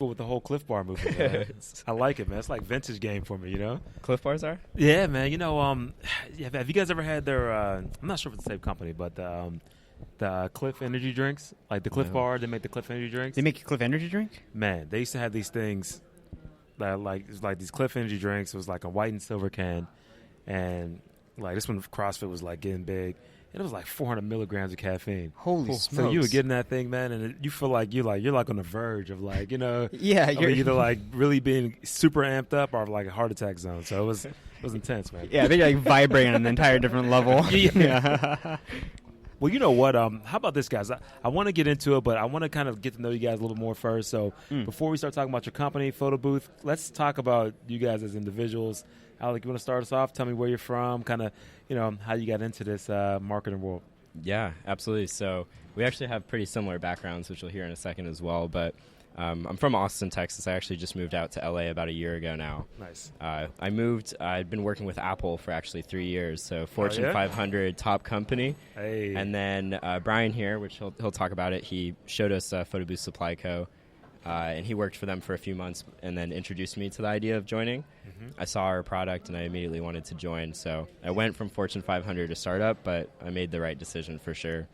with the whole Cliff Bar movement, man. I like it, man. It's like vintage game for me, you know? Cliff Bars are? Yeah, man. You know, have you guys ever had their, I'm not sure if it's the same company, but the Cliff energy drinks? Like the Cliff Bar, they make the Cliff energy drinks. They make a Cliff energy drink? Man, they used to have these things that it was like these Cliff energy drinks. It was like a white and silver can. And like this one, CrossFit was like getting big. And it was like 400 milligrams of caffeine. Holy smokes. So you were getting that thing, man, and you feel like you're like on the verge of like, you know, yeah, you're either like really being super amped up or like a heart attack zone. So it was intense, man. Yeah, they're like vibrating on an entire different level. Yeah. Well, you know what? How about this, guys? I want to get into it, but I want to kind of get to know you guys a little bit more first. So before we start talking about your company, PhotoBooth, let's talk about you guys as individuals. Alec, you want to start us off? Tell me where you're from, kind of, you know, how you got into this marketing world. Yeah, absolutely. So we actually have pretty similar backgrounds, which you'll hear in a second as well. But I'm from Austin, Texas. I actually just moved out to LA about a year ago now. Nice. I'd been working with Apple for actually 3 years. So Fortune 500 top company. Hey. And then Brian here, which he'll talk about it, he showed us PhotoSupply Co. And he worked for them for a few months and then introduced me to the idea of joining. I saw our product and I immediately wanted to join. So I went from Fortune 500 to startup, but I made the right decision for sure.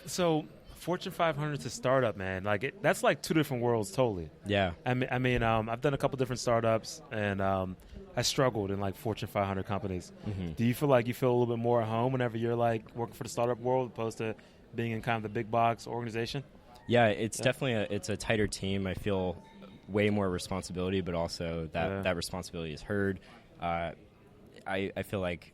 So Fortune 500 to startup, man, like that's like two different worlds totally. Yeah. I mean, I've done a couple different startups and I struggled in like Fortune 500 companies. Do you feel like you feel a little bit more at home whenever you're like working for the startup world opposed to being in kind of the big box organization? Yeah, it's definitely a tighter team. I feel way more responsibility, but also that responsibility is heard. I feel like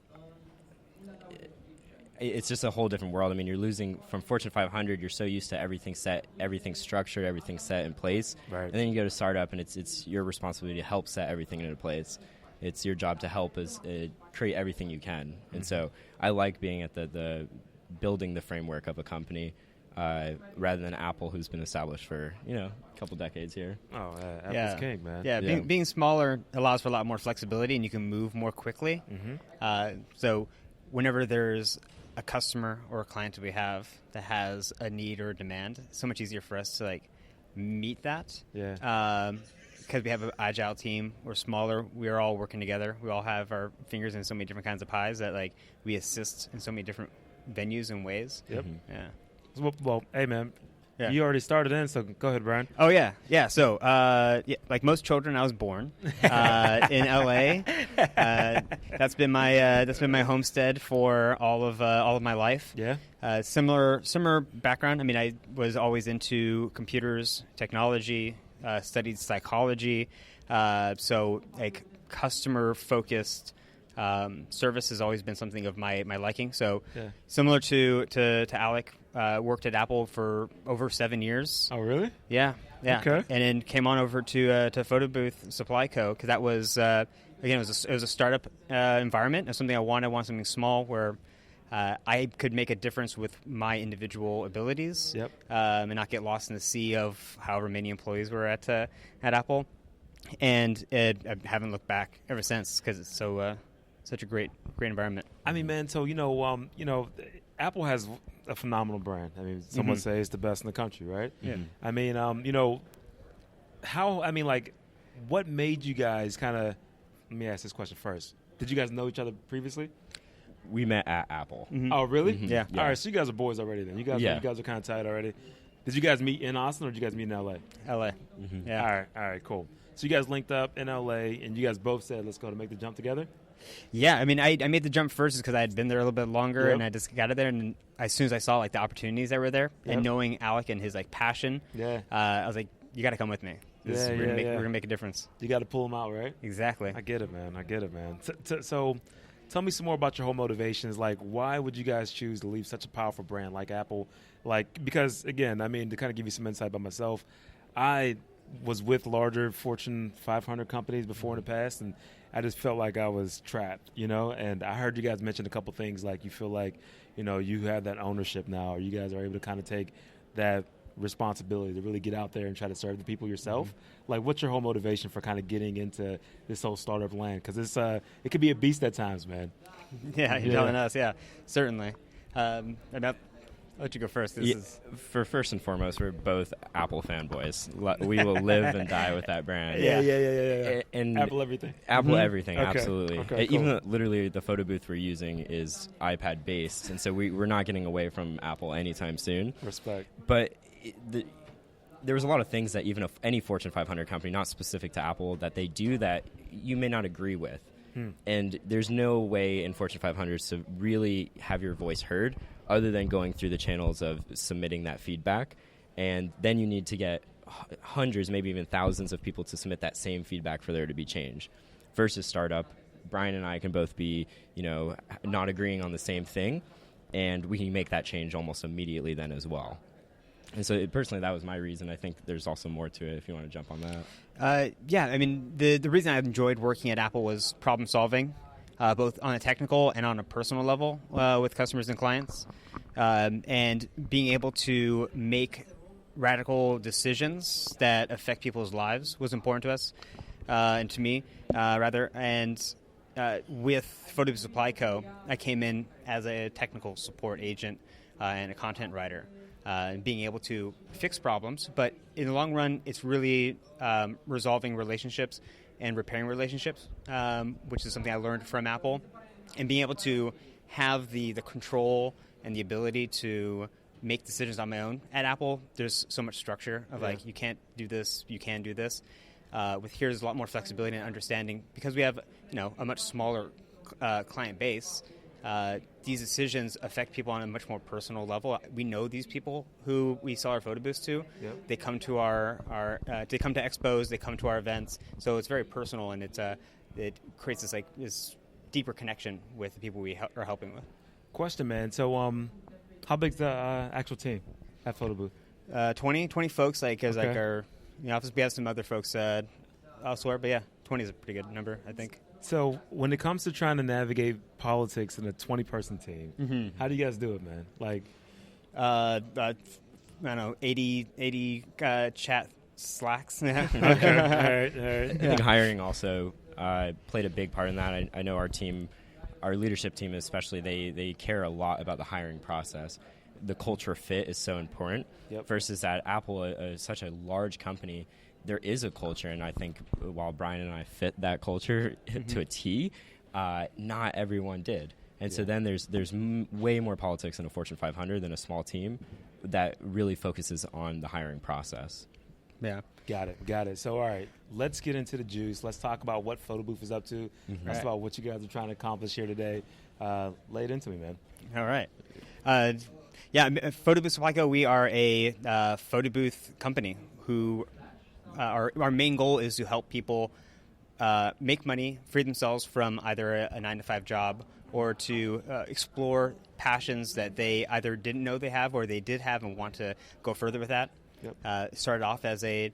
it's just a whole different world. I mean, you're losing from Fortune 500. You're so used to everything set, everything structured, everything set in place. Right. And then you go to startup, and it's your responsibility to help set everything into place. It's your job to help create everything you can. And so I like being at the building the framework of a company. Rather than Apple, who's been established for, a couple decades here. Oh, Apple's king, man. Yeah, being smaller allows for a lot more flexibility, and you can move more quickly. So whenever there's a customer or a client that we have that has a need or a demand, it's so much easier for us to, like, meet that. Yeah. Because we have an agile team, we're smaller, we're all working together. We all have our fingers in so many different kinds of pies that, like, we assist in so many different venues and ways. Yep. Yeah. Well, hey, man, you already started in, so go ahead, Brian. Oh, yeah. Yeah, so, like most children, I was born in L.A. That's been my homestead for all of my life. Yeah. Similar background. I mean, I was always into computers, technology, studied psychology. So, like, customer-focused service has always been something of my liking. So, similar to Alec, worked at Apple for over 7 years. Oh, really? Yeah. Okay. And then came on over to PhotoBooth Supply Co. because that was again it was a startup environment. It was something I wanted something small where I could make a difference with my individual abilities. Yep. And not get lost in the sea of however many employees were at Apple. And I haven't looked back ever since because it's so such a great environment. I mean, man, so Apple has a phenomenal brand. I mean, some would say it's the best in the country, right? Yeah. I mean, what made you guys kind of? Let me ask this question first. Did you guys know each other previously? We met at Apple. Oh, really? Yeah. All right, so you guys are boys already then. You guys are kind of tight already. Did you guys meet in Austin or did you guys meet in L.A.? L.A. Yeah. All right, cool. So you guys linked up in L.A. and you guys both said, let's go to make the jump together? Yeah, I mean, I made the jump first because I had been there a little bit longer, and I just got it there. And as soon as I saw, like, the opportunities that were there, and knowing Alec and his, like, passion, I was like, you got to come with me. We're going to make a difference. You got to pull them out, right? Exactly. I get it, man. So tell me some more about your whole motivations. Like, why would you guys choose to leave such a powerful brand like Apple? Like, because, again, I mean, to kind of give you some insight by myself, I was with larger Fortune 500 companies before in the past, and I just felt like I was trapped, and I heard you guys mention a couple things like you feel like, you have that ownership now, or you guys are able to kind of take that responsibility to really get out there and try to serve the people yourself. Like, what's your whole motivation for kind of getting into this whole startup land? Because it could be a beast at times, man. Yeah, you're telling us. Yeah, certainly. About I'll let you go first. For first and foremost, we're both Apple fanboys. We will live and die with that brand. Yeah. And Apple everything. Apple everything, Okay. absolutely. Okay, Even cool. literally the photo booth we're using is iPad based, and so we're not getting away from Apple anytime soon. Respect. But there was a lot of things that even any Fortune 500 company, not specific to Apple, that they do that you may not agree with. And there's no way in Fortune 500s to really have your voice heard other than going through the channels of submitting that feedback. And then you need to get hundreds, maybe even thousands of people to submit that same feedback for there to be change. Versus startup, Brian and I can both be, not agreeing on the same thing, and we can make that change almost immediately then as well. And so personally, that was my reason. I think there's also more to it if you want to jump on that. The reason I enjoyed working at Apple was problem solving, both on a technical and on a personal level with customers and clients, and being able to make radical decisions that affect people's lives was important to us, and to me, rather. And with PhotoSupply Co, I came in as a technical support agent and a content writer. And being able to fix problems, but in the long run, it's really resolving relationships and repairing relationships, which is something I learned from Apple. And being able to have the control and the ability to make decisions on my own. At Apple, there's so much structure of you can't do this, you can do this. With here, there's a lot more flexibility and understanding because we have a much smaller client base. These decisions affect people on a much more personal level. We know these people who we sell our photo booths to. Yep. They come to they come to expos, they come to our events. So it's very personal, and it creates this deeper connection with the people we are helping with. Question, man. So, how big's the actual team at Photo Booth? 20 folks. Our office. We have some other folks elsewhere, but 20 is a pretty good number, I think. So when it comes to trying to navigate politics in a 20-person team, how do you guys do it, man? I don't know, 80 chat slacks. Okay, all right. I think hiring also played a big part in that. I know our team, our leadership team especially, they care a lot about the hiring process. The culture fit is so important. Yep. Versus at Apple, such a large company, there is a culture, and I think while Brian and I fit that culture to a T, not everyone did. And so then there's way more politics in a Fortune 500 than a small team that really focuses on the hiring process. Yeah. Got it. So, all right, let's get into the juice. Let's talk about what PhotoBooth is up to. Let's talk about what you guys are trying to accomplish here today. Lay it into me, man. All right. PhotoSupply Co, we are a photo booth company who our main goal is to help people make money, free themselves from either a 9-to-5 job or to explore passions that they either didn't know they have or they did have and want to go further with that. Yep. Started off as a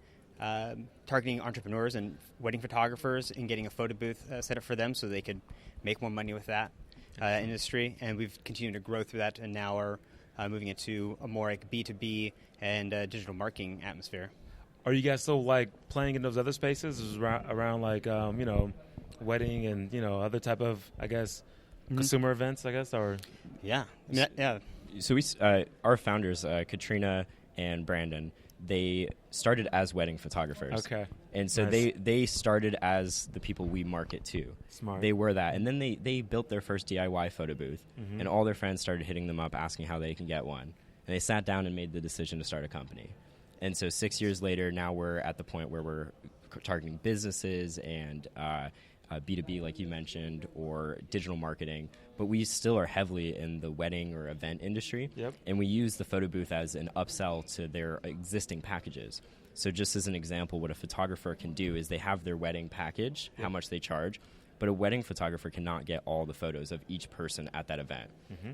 targeting entrepreneurs and wedding photographers and getting a photo booth set up for them so they could make more money with that industry. And we've continued to grow through that and now are moving into a more B2B and digital marketing atmosphere. Are you guys still playing in those other spaces around wedding and other type of consumer events or yeah. So our founders Katrina and Brandon, they started as wedding photographers. Okay. And so nice. they started as the people we market to. Smart. They were that. And then they built their first DIY photo booth, and all their friends started hitting them up asking how they can get one. And they sat down and made the decision to start a company. And so 6 years later, now we're at the point where we're targeting businesses and B2B, like you mentioned, or digital marketing. But we still are heavily in the wedding or event industry. Yep. And we use the photo booth as an upsell to their existing packages. So just as an example, what a photographer can do is they have their wedding package, how much they charge, but a wedding photographer cannot get all the photos of each person at that event.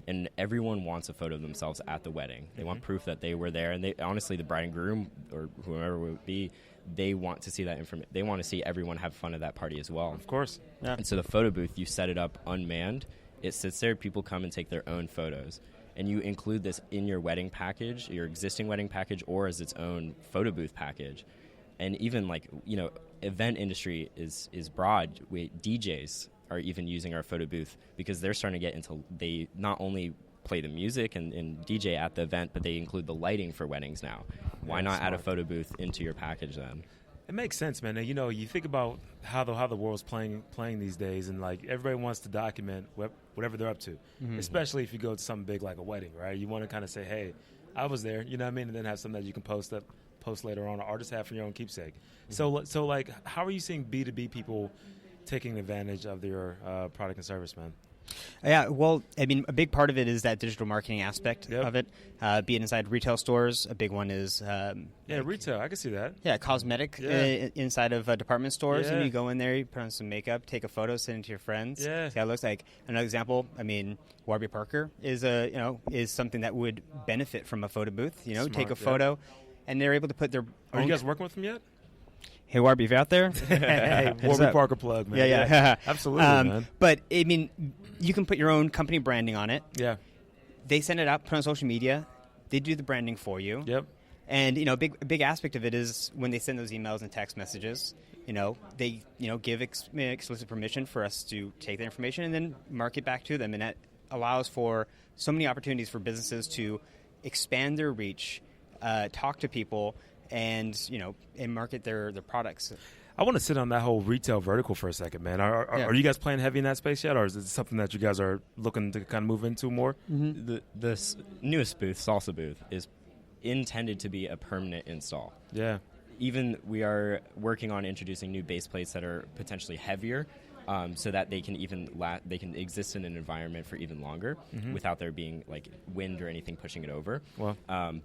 And everyone wants a photo of themselves at the wedding. They want proof that they were there. And they honestly, the bride and groom or whoever it would be, they want to see that information. They want to see everyone have fun at that party as well. Of course. Yeah. And so the photo booth, you set it up unmanned. It sits there. People come and take their own photos. And you include this in your wedding package, your existing wedding package, or as its own photo booth package. And even event industry is broad. DJs are even using our photo booth because they're starting to get into, they not only play the music and DJ at the event, but they include the lighting for weddings now. Why not add a photo booth into your package then? It makes sense, man. And, you think about how the world's playing these days, and like everybody wants to document whatever they're up to, especially if you go to something big like a wedding, right? You want to kind of say, hey, I was there, you know what I mean, and then have something that you can post later on, or just have for your own keepsake. So like, how are you seeing B2B people taking advantage of their product and service, man? Yeah, well, I mean, a big part of it is that digital marketing aspect of it, be it inside retail stores. A big one is... retail. I can see that. Yeah, cosmetic inside of department stores. And you go in there, you put on some makeup, take a photo, send it to your friends. Yeah. See how it looks like. Another example, I mean, Warby Parker is something that would benefit from a photo booth. Smart, take a photo, and they're able to put their... Are you guys working with them yet? Hey, Warby, if you're out there. Hey, Warby Parker plug, man. Yeah. Absolutely, man. But, I mean, you can put your own company branding on it. Yeah. They send it out, put it on social media. They do the branding for you. Yep. And, a big aspect of it is when they send those emails and text messages, they, give explicit permission for us to take the information and then market back to them. And that allows for so many opportunities for businesses to expand their reach, talk to people, and market their products. I want to sit on that whole retail vertical for a second, man. Are you guys playing heavy in that space yet, or is it something that you guys are looking to kind of move into more? Mm-hmm. The newest booth, Salsa Booth, is intended to be a permanent install. Yeah. Even we are working on introducing new base plates that are potentially heavier, so that they can they can exist in an environment for even longer without there being like wind or anything pushing it over. Well,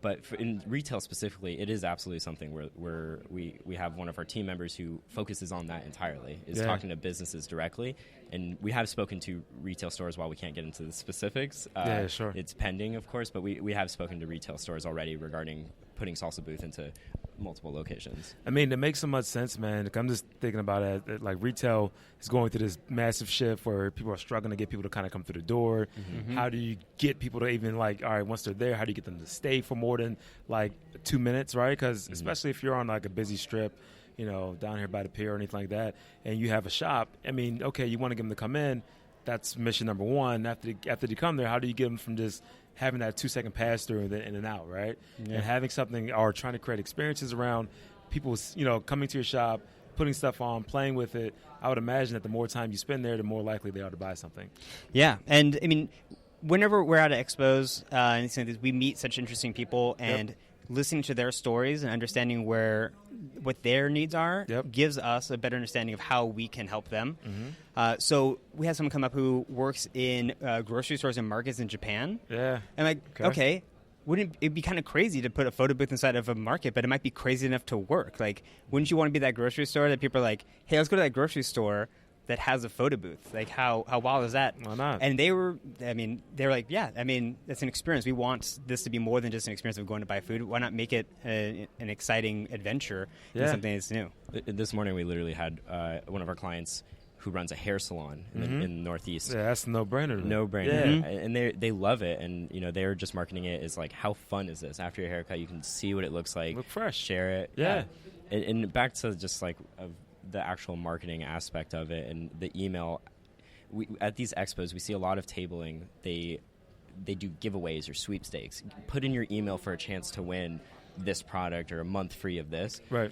but in retail specifically, it is absolutely something where we have one of our team members who focuses on that entirely, is talking to businesses directly. And we have spoken to retail stores. While we can't get into the specifics, sure. It's pending, of course, but we have spoken to retail stores already regarding putting Salsa Booth into multiple locations. I mean, it makes so much sense, man. Like, I'm just thinking about it. Like, retail is going through this massive shift where people are struggling to get people to kind of come through the door. Mm-hmm. How do you get people to even, like, all right, once they're there, how do you get them to stay for more than, like, 2 minutes, right? Because especially if you're on, like, a busy strip, down here by the pier or anything like that, and you have a shop, I mean, okay, you want to get them to come in. That's mission number one. After they come there, how do you get them from just having that 2-second pass through and then in and out, right? Yeah. And having something, or trying to create experiences around people, coming to your shop, putting stuff on, playing with it. I would imagine that the more time you spend there, the more likely they are to buy something. Yeah, and I mean, whenever we're at expos and things like this, we meet such interesting people, and listening to their stories and understanding what their needs are gives us a better understanding of how we can help them. Mm-hmm. So we had someone come up who works in grocery stores and markets in Japan. Yeah. And okay, wouldn't it be kind of crazy to put a photo booth inside of a market, but it might be crazy enough to work. Like, wouldn't you want to be that grocery store that people are like, hey, let's go to that grocery store that has a photo booth? Like, how wild is that? Why not? And they were like, yeah, I mean, that's an experience. We want this to be more than just an experience of going to buy food. Why not make it an exciting adventure and something that's new? This morning we literally had one of our clients who runs a hair salon in the Northeast. Yeah, that's a no-brainer. No-brainer. Yeah. And they love it, and they're just marketing it as like, how fun is this? After your haircut, you can see what it looks like. Look fresh. Share it. Yeah. And back to just like the actual marketing aspect of it and the email. At these expos, we see a lot of tabling. They do giveaways or sweepstakes. Put in your email for a chance to win this product or a month free of this. Right.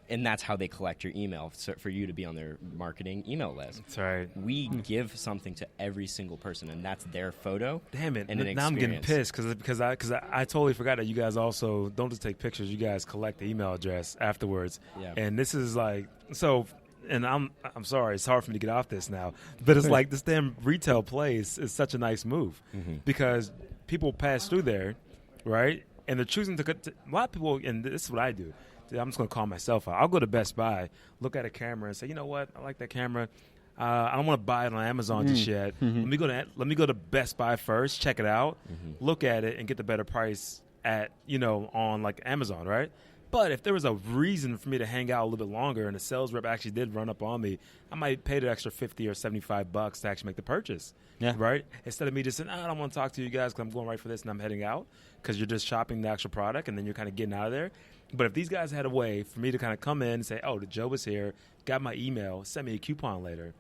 And that's how they collect your email, for you to be on their marketing email list. That's right. We give something to every single person, and that's their photo. Damn it! And now I'm getting pissed because I totally forgot that you guys also don't just take pictures. You guys collect the email address afterwards. Yeah. And this is like so. And I'm sorry, it's hard for me to get off this now, but it's like this damn retail place is such a nice move because people pass through there, right? And they're choosing to a lot of people, and this is what I do. I'm just going to call myself out. I'll go to Best Buy, look at a camera, and say, you know what? I like that camera. I don't want to buy it on Amazon just yet. Let me go to Best Buy first, check it out, look at it, and get the better price at on like Amazon, right? But if there was a reason for me to hang out a little bit longer, and the sales rep actually did run up on me, I might pay the extra $50 or $75 to actually make the purchase. Yeah. Right? Instead of me just saying, I don't want to talk to you guys because I'm going right for this and I'm heading out, because you're just shopping the actual product and then you're kind of getting out of there. But if these guys had a way for me to kind of come in and say, oh, the Joe was here, got my email, send me a coupon later.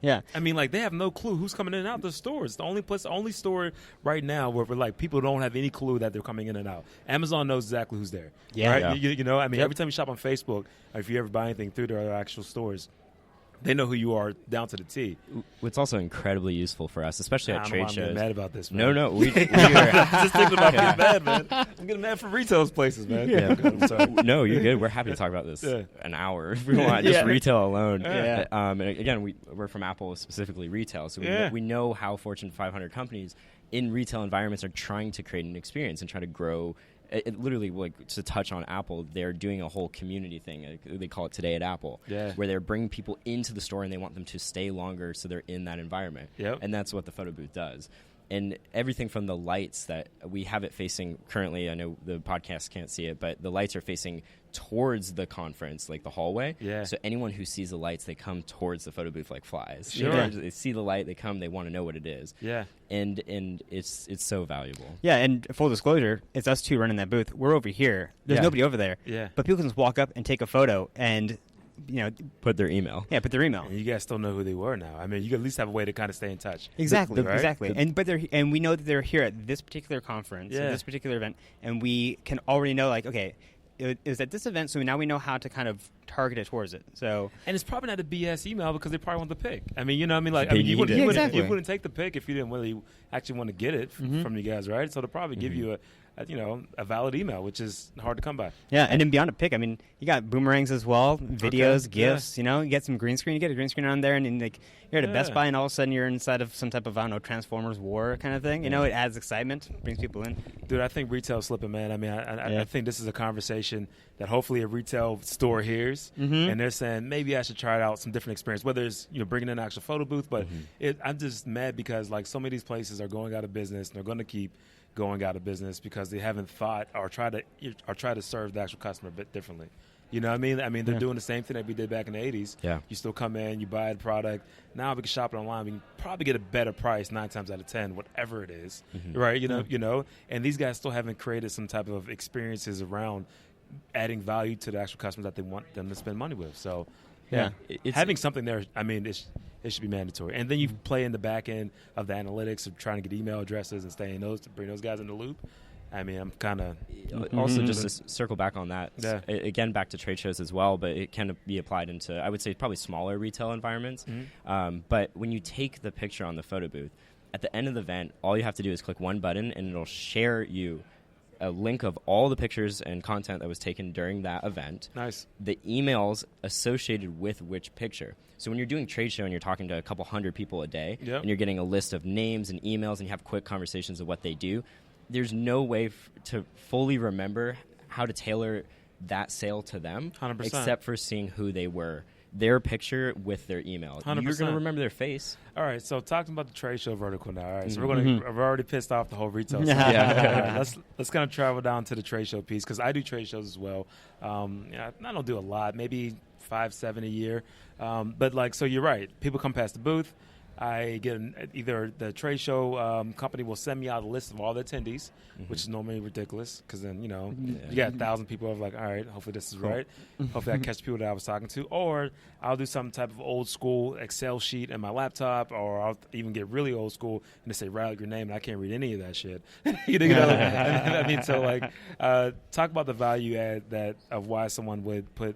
Yeah. I mean, like, they have no clue who's coming in and out the store. It's the only store right now where we're like, people don't have any clue that they're coming in and out. Amazon knows exactly who's there. Yeah. Right? Yeah. You know, I mean, every time you shop on Facebook, or if you ever buy anything through their actual stores, they know who you are down to the T. What's also incredibly useful for us, especially at trade I'm shows. getting mad about this, man. No, we I'm just thinking about being mad, man. I'm getting mad for retail places, man. Yeah. I'm sorry. No, you're good. We're happy to talk about this an hour if we want, just retail alone. Yeah. And again, we're from Apple, specifically retail, so we know how Fortune 500 companies in retail environments are trying to create an experience and try to grow. It literally, like, to touch on Apple, they're doing a whole community thing. They call it Today at Apple, where they're bringing people into the store and they want them to stay longer so they're in that environment. And that's what the photo booth does. And everything from the lights that we have it facing currently, I know the podcast can't see it, but the lights are facing towards the conference, like the hallway. So anyone who sees the lights, they come towards the photo booth like flies. Sure. They see the light, they come, they want to know what it is. And it's so valuable. Yeah, and full disclosure, it's us two running that booth. We're over here. There's nobody over there. But people can just walk up and take a photo and, you know, put their email. Yeah, put their email. And you guys still know who they were now. I mean, you at least have a way to kind of stay in touch. Exactly, right? exactly. And we know that they're here at this particular conference, at this particular event, and we can already know, like, okay, it was at this event, so now we know how to kind of target it towards it. So, and it's probably not a BS email because they probably want the pick. I mean, you know what I mean? Like, you wouldn't take the pick if you didn't really actually want to get it from you guys, right? So they'll probably give you a valid email, which is hard to come by. Yeah, and then beyond a pick, I mean, you got boomerangs as well, videos, GIFs, you know, you get some green screen, you get a green screen on there, and like, you're at a Best Buy, and all of a sudden you're inside of some type of, I don't know, Transformers War kind of thing. You know, it adds excitement, brings people in. Dude, I think retail's slipping, man. I mean, I think this is a conversation that hopefully a retail store hears, and they're saying, maybe I should try out some different experience, whether it's, you know, bringing in an actual photo booth, but I'm just mad because, like, so many of these places are going out of business, and they're going to keep going out of business because they haven't thought or try to serve the actual customer a bit differently. You know what I mean? I mean, they're doing the same thing that we did back in the 80s. You still come in, you buy the product. Now we can shop it online. We can probably get a better price 9 times out of 10, whatever it is, right? You know. And these guys still haven't created some type of experiences around adding value to the actual customers that they want them to spend money with. So, having something there, I mean, it should be mandatory. And then you play in the back end of the analytics of trying to get email addresses and staying those to bring those guys in the loop. I mean, I'm kind of... Also, just to circle back on that, again, back to trade shows as well, but it can be applied into, I would say, probably smaller retail environments. But when you take the picture on the photo booth, at the end of the event, all you have to do is click one button, and it'll share you a link of all the pictures and content that was taken during that event. Nice. The emails associated with which picture. So when you're doing trade show and you're talking to a couple hundred people a day, and you're getting a list of names and emails, and you have quick conversations of what they do, there's no way to fully remember how to tailor that sale to them 100%. Except for seeing who they were. Their picture with their email. 100%. You're going to remember their face. All right, so talking about the trade show vertical now. All right, so we're already pissed off the whole retail side. Right, let's kind of travel down to the trade show piece because I do trade shows as well. I don't do a lot, maybe 5-7 a year. But like, so you're right. People come past the booth. I get either the trade show company will send me out a list of all the attendees, which is normally ridiculous because then, you know, you got 1,000 people of like, all right, hopefully this is right. Hopefully I catch people that I was talking to. Or I'll do some type of old school Excel sheet in my laptop, or I'll even get really old school and they say, write out your name, and I can't read any of that shit. you know? I mean, so like, talk about the value add that of why someone would put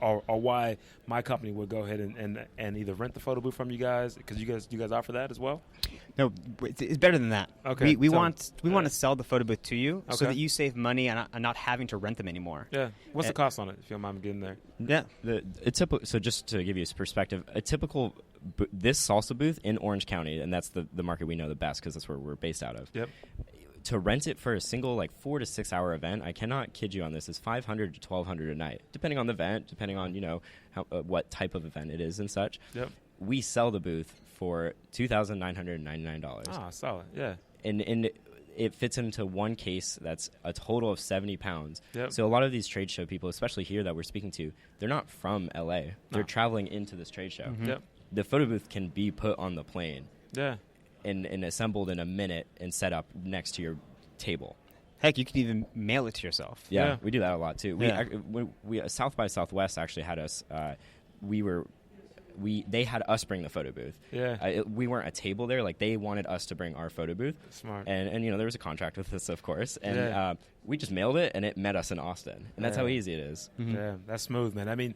or why my company would go ahead and either rent the photo booth from you guys, because you guys offer that as well. No, it's better than that. Okay, we want to sell the photo booth to you so that you save money on not having to rent them anymore. Yeah, what's the cost on it? If you don't mind getting there. Yeah, so just to give you a perspective, a typical this salsa booth in Orange County, and that's the market we know the best because that's where we're based out of. Yep. To rent it for a single 4 to 6 hour event, I cannot kid you on this, is $500 to $1,200 a night, depending on the event, depending on what type of event it is and such. Yep. We sell the booth for $2,999. Ah, solid. Yeah. And it fits into one case that's a total of 70 pounds. Yep. So a lot of these trade show people, especially here that we're speaking to, they're not from LA. They're traveling into this trade show. Yep. The photo booth can be put on the plane. Yeah. And assembled in a minute and set up next to your table. Heck, you can even mail it to yourself. Yeah, we do that a lot too. Yeah. We South by Southwest actually had us. They had us bring the photo booth. Yeah. We weren't a table there. Like, they wanted us to bring our photo booth. Smart. And there was a contract with this, of course. And we just mailed it, and it met us in Austin. And that's how easy it is. Mm-hmm. Yeah, that's smooth, man. I mean,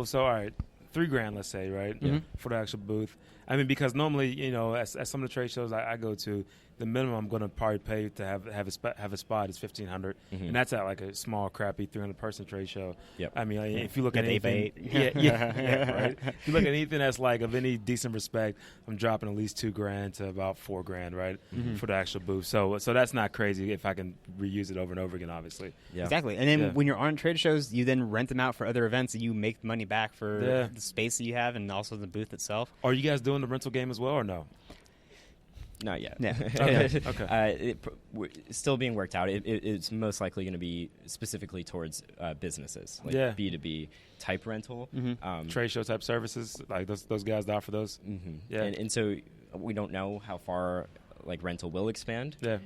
so all right, $3,000, let's say, right, for the actual booth. I mean, because normally, at some of the trade shows I go to, the minimum I'm going to probably pay to have a spot is $1,500, and that's at like a small, crappy 300-person trade show. Yep. I mean, if you look at anything, 8x8. yeah, right. If you look at anything that's like of any decent respect, I'm dropping at least $2,000 to about $4,000, right, for the actual booth. So that's not crazy if I can reuse it over and over again, obviously. Yeah. Exactly. And then when you're on trade shows, you then rent them out for other events, and you make money back for the space that you have and also the booth itself. Are you guys doing the rental game as well, or no? Not yet. Yeah. Okay. It's still being worked out. It's most likely going to be specifically towards businesses, like B2B type rental. Trade show type services, like those guys that offer those. Yeah. And so we don't know how far like rental will expand. Yeah.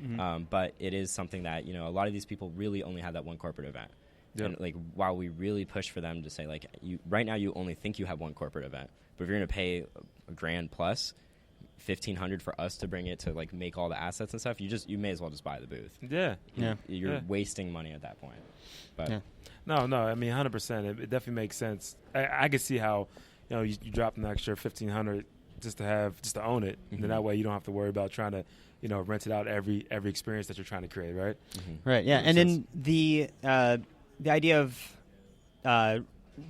But it is something that, a lot of these people really only have that one corporate event. Yep. And like, while we really push for them to say, like, right now you only think you have one corporate event, but if you're going to pay $1,000 plus, $1,500 for us to bring it to like make all the assets and stuff, you may as well just buy the booth. You're wasting money at that point. But no, I mean 100%. It definitely makes sense. I could see how you drop an extra $1,500 just to own it, and then that way you don't have to worry about trying to rent it out every experience that you're trying to create, right? Right. Yeah, and then the idea of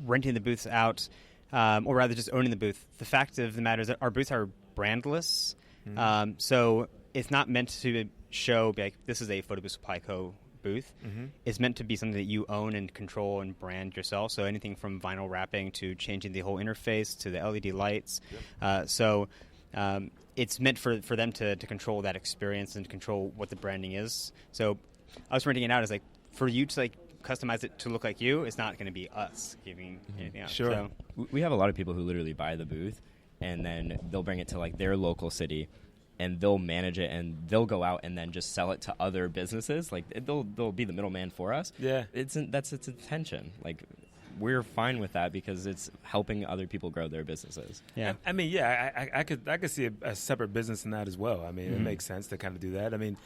renting the booths out, or rather just owning the booth. The fact of the matter is that our booths are brandless, so it's not meant to show like this is a PhotoBooth Supply Co booth. It's meant to be something that you own and control and brand yourself. So anything from vinyl wrapping to changing the whole interface to the LED lights. So it's meant for them to control that experience and control what the branding is. So us renting it out is like for you to like customize it to look like you. It's not going to be us giving anything out. Sure. So, we have a lot of people who literally buy the booth, and then they'll bring it to like their local city, and they'll manage it, and they'll go out and then just sell it to other businesses. Like they'll be the middleman for us. Yeah, that's its intention. Like we're fine with that because it's helping other people grow their businesses. Yeah, I mean, I could see a separate business in that as well. I mean, it makes sense to kind of do that. I mean,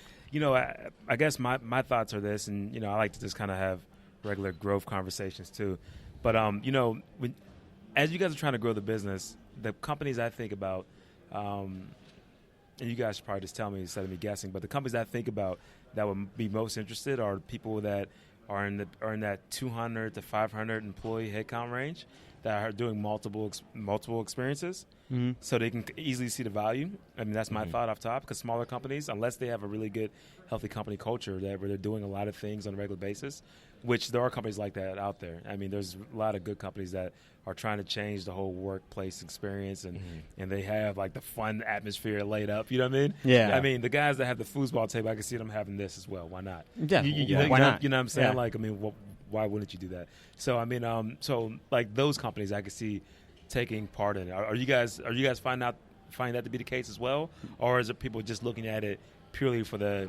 I guess my thoughts are this, and I like to just kind of have regular growth conversations too. But as you guys are trying to grow the business, the companies I think about, and you guys should probably just tell me instead of me guessing, but the companies I think about that would be most interested are people that are in that 200 to 500 employee headcount range that are doing multiple experiences, so they can easily see the value. I mean, that's my thought off top, because smaller companies, unless they have a really good, healthy company culture where they're doing a lot of things on a regular basis, which there are companies like that out there. I mean, there's a lot of good companies that are trying to change the whole workplace experience, and they have like the fun atmosphere laid up. You know what I mean? Yeah. I mean, the guys that have the foosball table, I can see them having this as well. Why not? Yeah. Why not? You know what I'm saying? Yeah. Like, I mean, why wouldn't you do that? So I mean, so like those companies, I could see taking part in it. Are you guys find that to be the case as well, or is it people just looking at it purely for the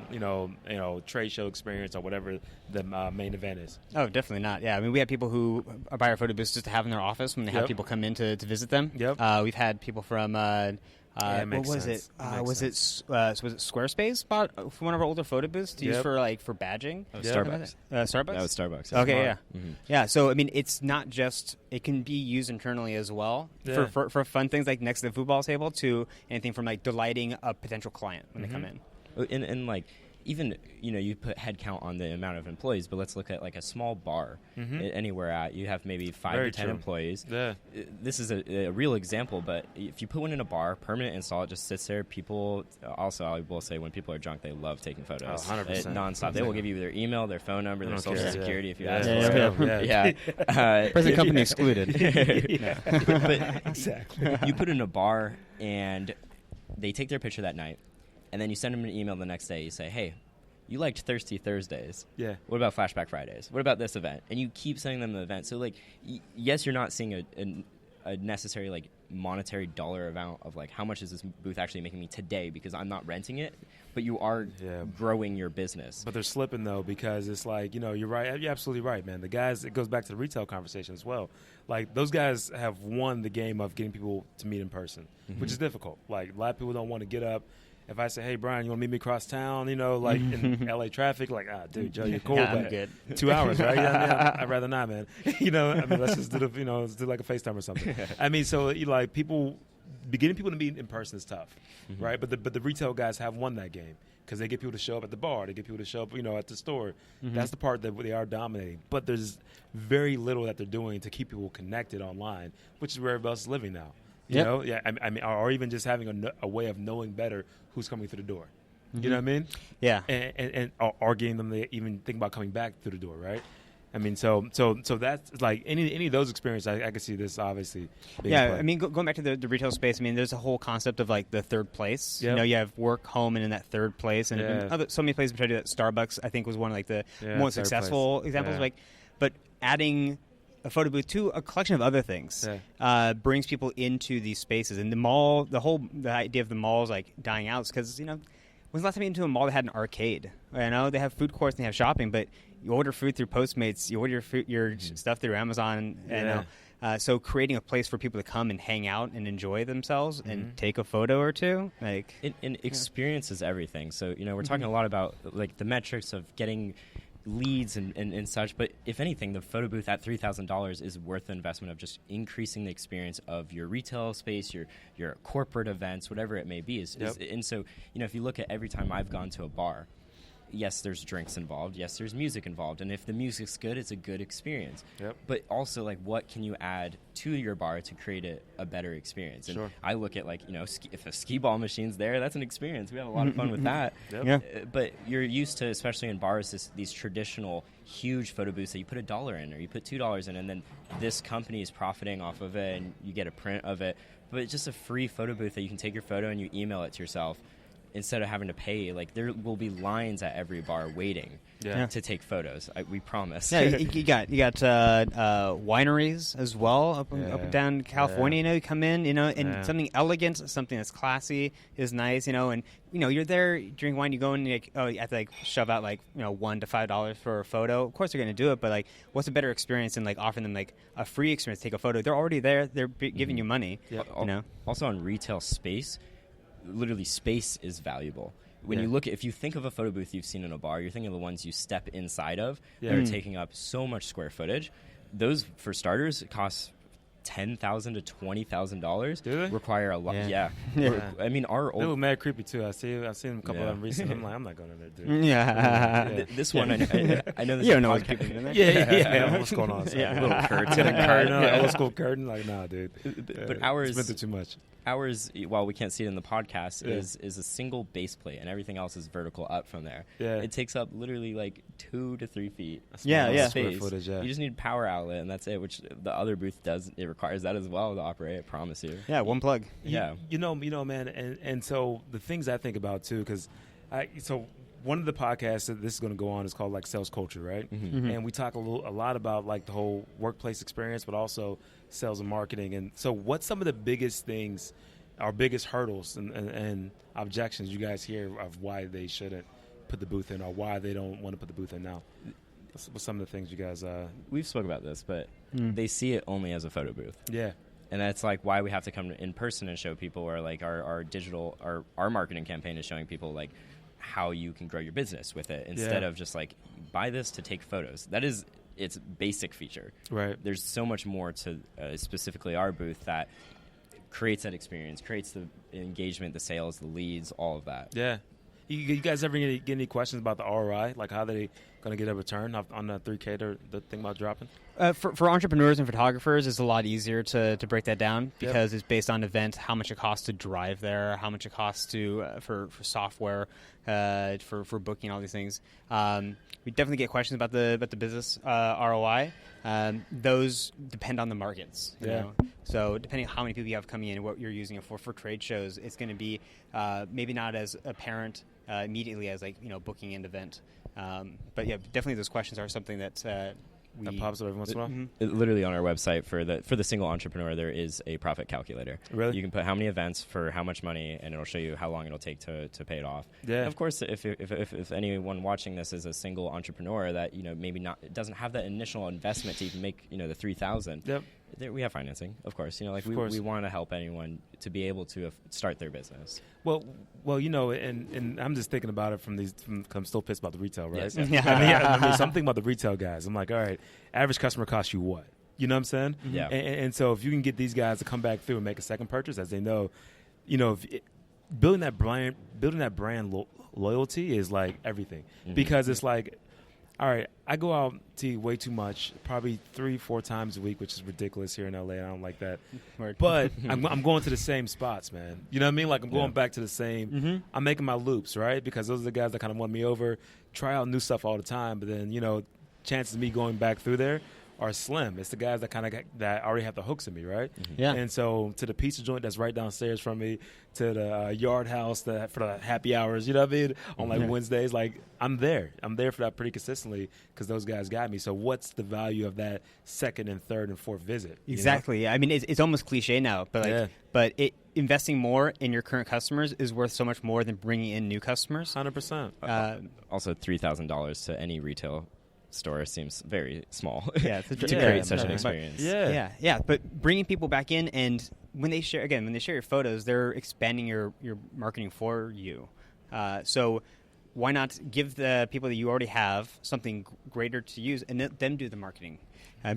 trade show experience or whatever the main event is? Oh, definitely not. Yeah, I mean, we have people who buy our photo booths just to have in their office when they have people come in to visit them. Yep. We've had people from what was it? Was it Squarespace bought for one of our older photo booths to use for badging? Starbucks. Starbucks. That was Starbucks. Okay, yeah, yeah. So I mean, it's not just; it can be used internally as well for fun things like next to the football table to anything from like delighting a potential client when they come in. And like even you put head count on the amount of employees, but let's look at like a small bar anywhere you have maybe 5 to 10 employees. Yeah. This is a real example, but if you put one in a bar, permanent install, it just sits there. People also, I will say, when people are drunk, they love taking photos. 100%. Nonstop. They will give you their email, their phone number, their social security if you ask for it. Yeah. Present company excluded. But exactly. You put in a bar and they take their picture that night, and then you send them an email the next day. You say, hey, you liked Thirsty Thursdays. Yeah. What about Flashback Fridays? What about this event? And you keep sending them the event. So, like, yes, you're not seeing a necessary, like, monetary dollar amount of like how much is this booth actually making me today, because I'm not renting it, but you are growing your business. But they're slipping though, because it's like, you're right. You're absolutely right, man. The guys, it goes back to the retail conversation as well. Like those guys have won the game of getting people to meet in person, which is difficult. Like a lot of people don't want to get up. If I say, hey, Brian, you want to meet me across town, like in L.A. traffic, like, dude, Joe, you're cool, but good. 2 hours, right? Yeah, I'd rather not, man. Let's just do let's do like a FaceTime or something. I mean, so like getting people to meet in person is tough, right? But the retail guys have won that game because they get people to show up at the bar, they get people to show up, at the store. That's the part that they are dominating. But there's very little that they're doing to keep people connected online, which is where everybody else is living now. I mean, or even just having a way of knowing better who's coming through the door. You know what I mean? Yeah. And or getting them to even think about coming back through the door, right? I mean, so that's like any of those experiences. I can see this obviously. I mean, going back to the retail space. I mean, there's a whole concept of like the third place. Yep. You have work, home, and in that third place. And so many places which I do that. Starbucks, I think, was one of like the most successful examples. Yeah. Like, but adding a photo booth to a collection of other things brings people into these spaces. And the mall, the idea of the malls like dying out is because when's the last time you went to a mall that had an arcade? They have food courts and they have shopping, but you order food through Postmates, you order your stuff through Amazon. So creating a place for people to come and hang out and enjoy themselves and take a photo or two, like experience is everything. So we're talking a lot about like the metrics of getting leads and such, but if anything, the photo booth at $3,000 is worth the investment of just increasing the experience of your retail space, your corporate events, whatever it may be. And so, if you look at every time I've gone to a bar, yes, there's drinks involved. Yes, there's music involved. And if the music's good, it's a good experience. Yep. But also, like, what can you add to your bar to create a better experience? And I look at, like, if a skee ball machine's there, that's an experience. We have a lot of fun with that. But you're used to, especially in bars, these traditional huge photo booths that you put $1 in or you put $2 in, and then this company is profiting off of it and you get a print of it. But it's just a free photo booth that you can take your photo and you email it to yourself. Instead of having to pay, like there will be lines at every bar waiting to take photos. We promise. Yeah, you got wineries as well up and down California. You come in, and something elegant, something that's classy is nice. And you're there during wine. You go in, you have to shove out $1 to $5 for a photo. Of course, they're going to do it, but what's a better experience than offering them a free experience to take a photo? They're already there. They're giving you money. Yep. Also on retail space. Literally, space is valuable. When you look at, if you think of a photo booth you've seen in a bar, you're thinking of the ones you step inside of that are taking up so much square footage. Those, for starters, cost $10,000 to $20,000. Do they? Require a lot. Yeah. I mean, our old. They look mad creepy too. I've seen a couple of them recently. I'm like, I'm not going in there, dude. This one, I know. This you don't know what's creepy in there. Yeah. What's going on? A little curtain. Old school curtain. Like, nah, dude. But ours. It's been through too much. Ours, while we can't see it in the podcast, is a single base plate, and everything else is vertical up from there. Yeah. It takes up literally 2 to 3 feet. Space. Square footage, You just need a power outlet, and that's it, which the other booth does. It requires that as well to operate, I promise you. Yeah, one plug. You know, man, and so the things I think about, too, because one of the podcasts that this is going to go on is called Sales Culture, right? And we talk a lot about the whole workplace experience, but also sales and marketing. And so what's some of the biggest things, our biggest hurdles and objections you guys hear of why they shouldn't put the booth in, or why they don't want to put the booth in now? What's some of the things you guys... We've spoke about this, but they see it only as a photo booth. Yeah. And that's why we have to come in person and show people, or our digital, our marketing campaign is showing people how you can grow your business with it, instead of just buy this to take photos. That is its basic feature. Right. There's so much more to specifically our booth that creates that experience, creates the engagement, the sales, the leads, all of that. Yeah. You guys ever get any questions about the ROI? How they going to get a return on the 3K they're thinking about dropping? For entrepreneurs and photographers, it's a lot easier to break that down because it's based on event, how much it costs to drive there, how much it costs to for software, for booking, all these things. We definitely get questions about the business ROI. Those depend on the markets. You know? So depending on how many people you have coming in and what you're using it for trade shows, it's going to be maybe not as apparent immediately as booking an event. But yeah, definitely those questions are something that That pops up every once in a while? Literally on our website for the single entrepreneur, there is a profit calculator. Really? You can put how many events for how much money, and it'll show you how long it'll take to pay it off. Yeah. And of course, if anyone watching this is a single entrepreneur that maybe not doesn't have that initial investment to even make the $3,000. Yep. We have financing, of course. We want to help anyone to be able to start their business. Well, and I'm just thinking about it from I'm still pissed about the retail, right? Yes. I mean, something about the retail guys. I'm like, all right, average customer costs you what? You know what I'm saying? Yeah. And so if you can get these guys to come back through and make a second purchase, as they know, building that brand loyalty is like everything, because it's like, all right, I go out to eat way too much, probably 3-4 times a week, which is ridiculous here in LA. I don't like that. But I'm going to the same spots, man. You know what I mean? Like I'm going back to the same. I'm making my loops, right? Because those are the guys that kind of won me over. Try out new stuff all the time, but then chances of me going back through there are slim. It's the guys that already have the hooks in me, right? Yeah. And so to the pizza joint that's right downstairs from me, to the yard house for the happy hours, you know what I mean? On like Wednesdays, like I'm there for that pretty consistently because those guys got me. So what's the value of that second and third and fourth visit? Exactly. I mean, it's almost cliche now, but investing more in your current customers is worth so much more than bringing in new customers. 100%. Also, $3,000 to any retail store seems very small. Yeah, to create such an experience. Yeah. But bringing people back in, and when they share your photos, they're expanding your marketing for you. So why not give the people that you already have something greater to use, and them do the marketing,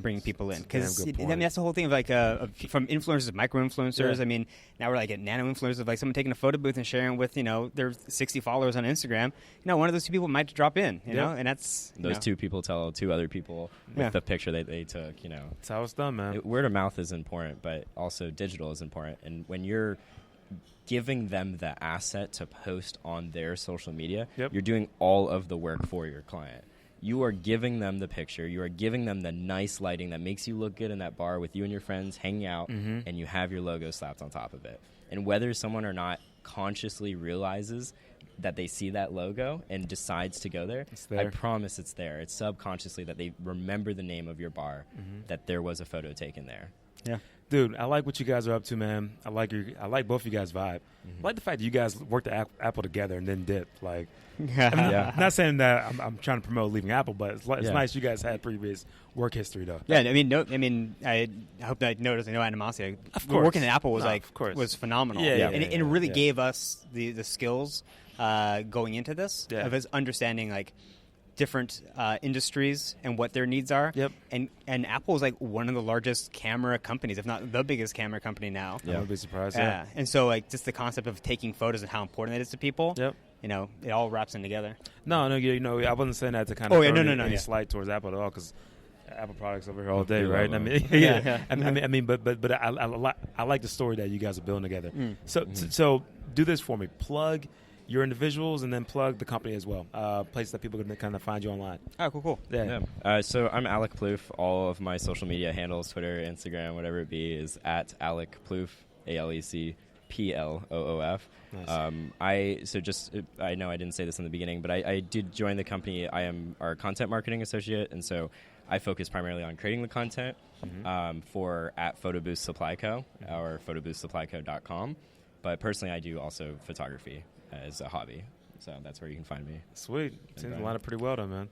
bringing people in? Because that's the whole thing of from influencers to micro influencers. Yeah. I mean, now we're like at nano influencers, like someone taking a photo booth and sharing with their 60 followers on Instagram. One of those two people might drop in, and that's those two people tell two other people with the picture they took. That's how it's done, man. Word of mouth is important, but also digital is important. And when you're giving them the asset to post on their social media, you're doing all of the work for your client. You are giving them the picture. You are giving them the nice lighting that makes you look good in that bar with you and your friends hanging out, and you have your logo slapped on top of it. And whether someone or not consciously realizes that they see that logo and decides to go there, I promise it's there. It's subconsciously that they remember the name of your bar, that there was a photo taken there. Yeah. Dude, I like what you guys are up to, man. I like both of you guys' vibe. I like the fact that you guys worked at Apple together and then dipped. Like, I'm not saying that I'm trying to promote leaving Apple, but it's nice you guys had previous work history, though. Yeah, I hope that noticed no animosity. Of course, working at Apple was was phenomenal. And it really gave us the skills going into this of us understanding like different industries and what their needs are. Yep. And Apple is like one of the largest camera companies, if not the biggest camera company now. I would be surprised. Yeah. And so like just the concept of taking photos and how important that is to people. Yep. It all wraps in together. No, I wasn't saying that to kind of any slight towards Apple at all, because Apple products over here all day, right? I mean, but I like the story that you guys are building together. So do this for me. Plug your individuals and then plug the company as well. Places that people can kind of find you online. Oh, cool. Yeah. So I'm Alec Ploof. All of my social media handles, Twitter, Instagram, whatever it be, is at Alec Ploof, AlecPloof. Nice. I know I didn't say this in the beginning, but I did join the company. I am our content marketing associate, and so I focus primarily on creating the content for at PhotoBooth Supply Co or PhotoBoothSupplyCo.com. But personally, I do also photography as a hobby. So that's where you can find me. Sweet. Seems to line up pretty well, though, man.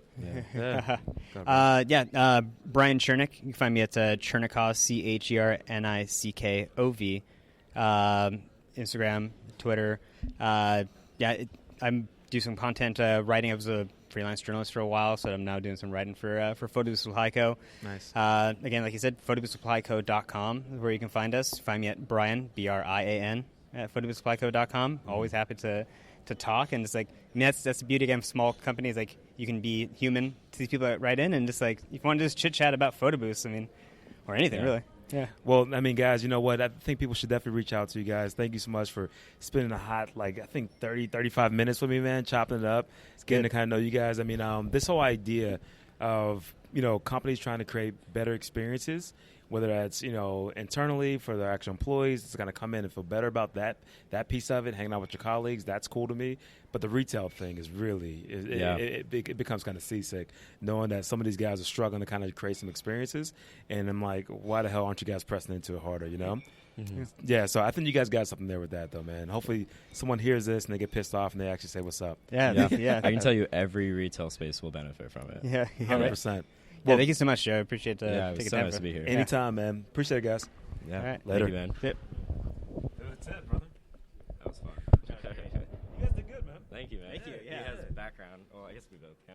Brian Chernick. You can find me at Chernickov, CHERNICKOV. Instagram, Twitter. I do some content writing. I was a freelance journalist for a while, so I'm now doing some writing for PhotoBooth Supply Co. Nice. Again, like you said, PhotoBoothSupplyCo.com is where you can find us. Find me at Brian, BRIAN, at PhotoBoothSupplyCo.com. Always happy to talk, and it's like, that's the beauty again of small companies. Like, you can be human to these people that write in, and just like, if you want to just chit chat about photo booths, or anything really. Yeah. Well, guys, you know what? I think people should definitely reach out to you guys. Thank you so much for spending a hot, 35 minutes with me, man, chopping it up. It's getting to kind of know you guys. This whole idea of, companies trying to create better experiences whether that's, internally for their actual employees, it's going to come in and feel better about that piece of it, hanging out with your colleagues, that's cool to me. But the retail thing is really, it becomes kind of seasick, knowing that some of these guys are struggling to kind of create some experiences. And I'm like, why the hell aren't you guys pressing into it harder, Mm-hmm. Yeah, so I think you guys got something there with that, though, man. Hopefully someone hears this and they get pissed off and they actually say, what's up? Yeah. I can tell you every retail space will benefit from it. Yeah, 100%. Well, thank you so much, Joe. I appreciate it taking was so nice to be here. Anytime, man. Appreciate it, guys. Yeah. All right. Later. Thank you, man. Yep. That's it, brother. That was fun. You guys did good, man. Thank you, man. Thank you, He yeah. has background. Well, I guess we both can.